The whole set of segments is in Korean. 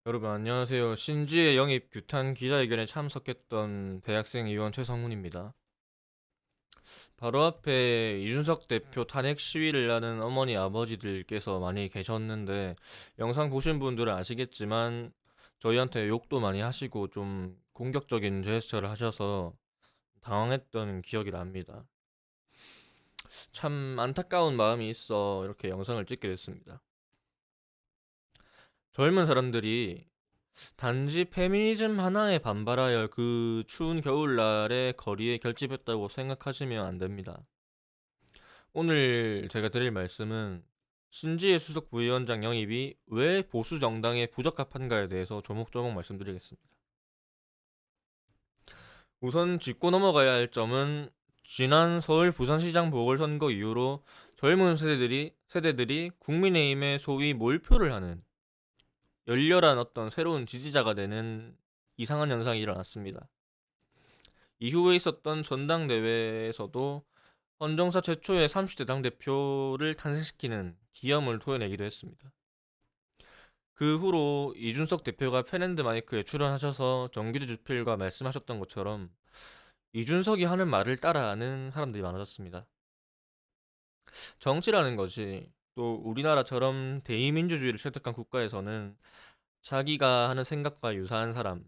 여러분 안녕하세요. 신지의 영입 규탄 기자회견에 참석했던 대학생 의원 최성훈입니다. 바로 앞에 이준석 대표 탄핵 시위를 하는 어머니 아버지들께서 많이 계셨는데 영상 보신 분들은 아시겠지만 저희한테 욕도 많이 하시고 좀 공격적인 제스처를 하셔서 당황했던 기억이 납니다. 참 안타까운 마음이 있어 이렇게 영상을 찍게 됐습니다. 젊은 사람들이 단지 페미니즘 하나에 반발하여 그 추운 겨울날에 거리에 결집했다고 생각하시면 안 됩니다. 오늘 제가 드릴 말씀은 신지혜 수석 부위원장 영입이 왜 보수 정당에 부적합한가에 대해서 조목조목 말씀드리겠습니다. 우선 짚고 넘어가야 할 점은 지난 서울 부산시장 보궐선거 이후로 젊은 세대들이 국민의힘에 소위 몰표를 하는 열렬한 어떤 새로운 지지자가 되는 이상한 현상이 일어났습니다. 이후에 있었던 전당대회에서도 헌정사 최초의 30대 당대표를 탄생시키는 기염을 토해내기도 했습니다. 그 후로 이준석 대표가 팬앤드 마이크에 출연하셔서 정규직 주필과 말씀하셨던 것처럼 이준석이 하는 말을 따라하는 사람들이 많아졌습니다. 정치라는 것이 또 우리나라처럼 대의민주주의를 채택한 국가에서는 자기가 하는 생각과 유사한 사람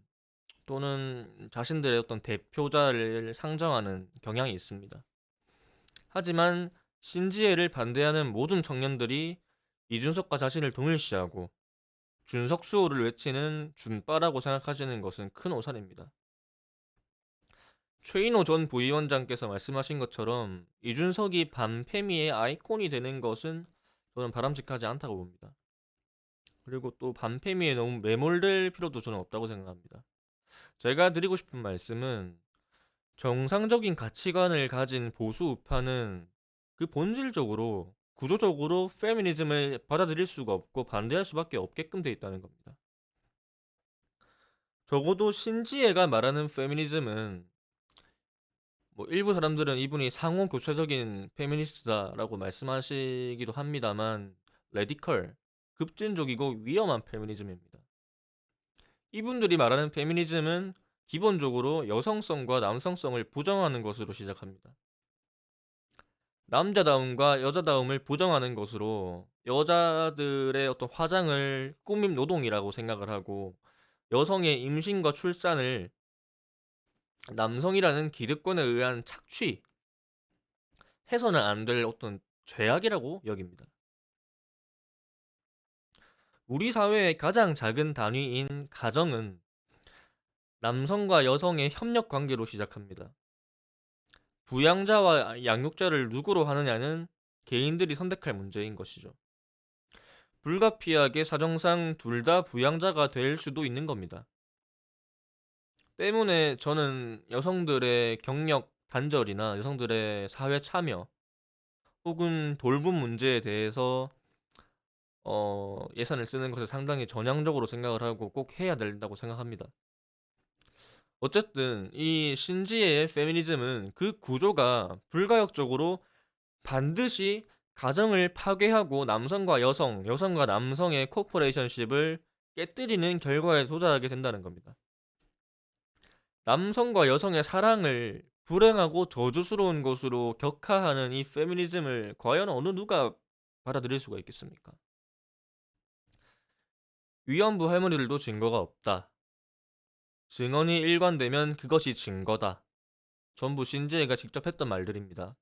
또는 자신들의 어떤 대표자를 상정하는 경향이 있습니다. 하지만 신지혜를 반대하는 모든 청년들이 이준석과 자신을 동일시하고 준석수호를 외치는 준빠라고 생각하시는 것은 큰 오산입니다. 최인호 전 부위원장께서 말씀하신 것처럼 이준석이 반페미의 아이콘이 되는 것은 저는 바람직하지 않다고 봅니다. 그리고 또 반페미에 너무 매몰될 필요도 저는 없다고 생각합니다. 제가 드리고 싶은 말씀은 정상적인 가치관을 가진 보수 우파는 그 본질적으로 구조적으로 페미니즘을 받아들일 수가 없고 반대할 수밖에 없게끔 돼 있다는 겁니다. 적어도 신지혜가 말하는 페미니즘은 뭐 일부 사람들은 이분이 상호 교체적인 페미니스트다라고 말씀하시기도 합니다만 레디컬, 급진적이고 위험한 페미니즘입니다. 이분들이 말하는 페미니즘은 기본적으로 여성성과 남성성을 부정하는 것으로 시작합니다. 남자다움과 여자다움을 부정하는 것으로 여자들의 어떤 화장을 꾸밈 노동이라고 생각을 하고 여성의 임신과 출산을 남성이라는 기득권에 의한 착취, 해서는 안 될 어떤 죄악이라고 여깁니다. 우리 사회의 가장 작은 단위인 가정은 남성과 여성의 협력 관계로 시작합니다. 부양자와 양육자를 누구로 하느냐는 개인들이 선택할 문제인 것이죠. 불가피하게 사정상 둘 다 부양자가 될 수도 있는 겁니다. 때문에 저는 여성들의 경력 단절이나 여성들의 사회 참여 혹은 돌봄 문제에 대해서 예산을 쓰는 것을 상당히 전향적으로 생각을 하고 꼭 해야 된다고 생각합니다. 어쨌든 이 신지혜의 페미니즘은 그 구조가 불가역적으로 반드시 가정을 파괴하고 남성과 여성, 여성과 남성의 코퍼레이션십을 깨뜨리는 결과에 도달하게 된다는 겁니다. 남성과 여성의 사랑을 불행하고 저주스러운 것으로 격하하는 이 페미니즘을 과연 어느 누가 받아들일 수가 있겠습니까? 위안부 할머니들도 증거가 없다. 증언이 일관되면 그것이 증거다. 전부 신지혜가 직접 했던 말들입니다.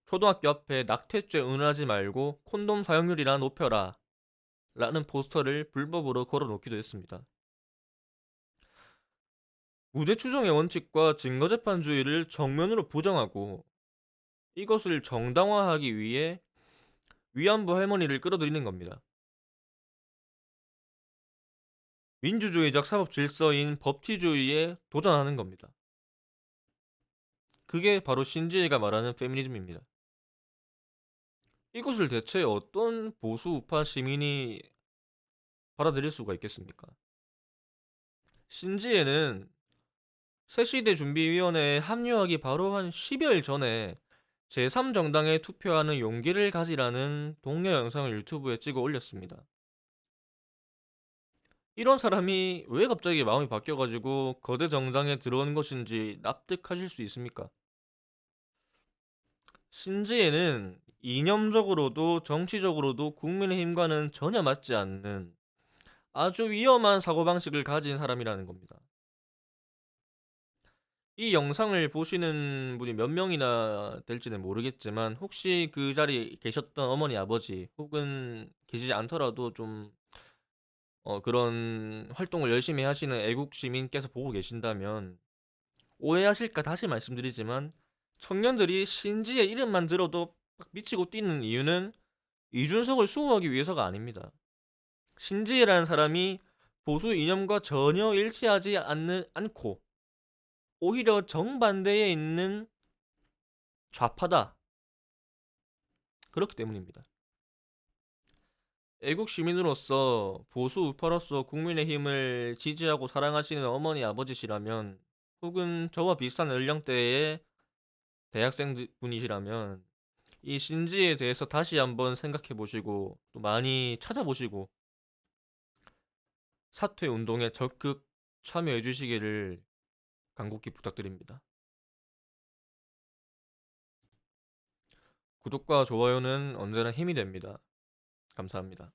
초등학교 앞에 낙태죄 은하지 말고 콘돔 사용률이나 높여라 라는 포스터를 불법으로 걸어놓기도 했습니다. 무죄 추정의 원칙과 증거재판주의를 정면으로 부정하고 이것을 정당화하기 위해 위안부 할머니를 끌어들이는 겁니다. 민주주의적 사법 질서인 법치주의에 도전하는 겁니다. 그게 바로 신지혜가 말하는 페미니즘입니다. 이것을 대체 어떤 보수 우파 시민이 받아들일 수가 있겠습니까? 신지혜는 새시대 준비위원회에 합류하기 바로 한 10여일 전에 제3정당에 투표하는 용기를 가지라는 독려 영상을 유튜브에 찍어 올렸습니다. 이런 사람이 왜 갑자기 마음이 바뀌어가지고 거대 정당에 들어온 것인지 납득하실 수 있습니까? 신지에는 이념적으로도 정치적으로도 국민의힘과는 전혀 맞지 않는 아주 위험한 사고방식을 가진 사람이라는 겁니다. 이 영상을 보시는 분이 몇 명이나 될지는 모르겠지만 혹시 그 자리에 계셨던 어머니 아버지 혹은 계시지 않더라도 좀 그런 활동을 열심히 하시는 애국 시민께서 보고 계신다면 오해하실까 다시 말씀드리지만 청년들이 신지의 이름만 들어도 막 미치고 뛰는 이유는 이준석을 수호하기 위해서가 아닙니다. 신지혜라는 사람이 보수 이념과 전혀 일치하지 않고 오히려 정반대에 있는 좌파다. 그렇기 때문입니다. 애국 시민으로서 보수 우파로서 국민의힘을 지지하고 사랑하시는 어머니 아버지시라면 혹은 저와 비슷한 연령대의 대학생 분이시라면 이 신지에 대해서 다시 한번 생각해 보시고 또 많이 찾아보시고 사퇴 운동에 적극 참여해 주시기를 간곡히 부탁드립니다. 구독과 좋아요는 언제나 힘이 됩니다. 감사합니다.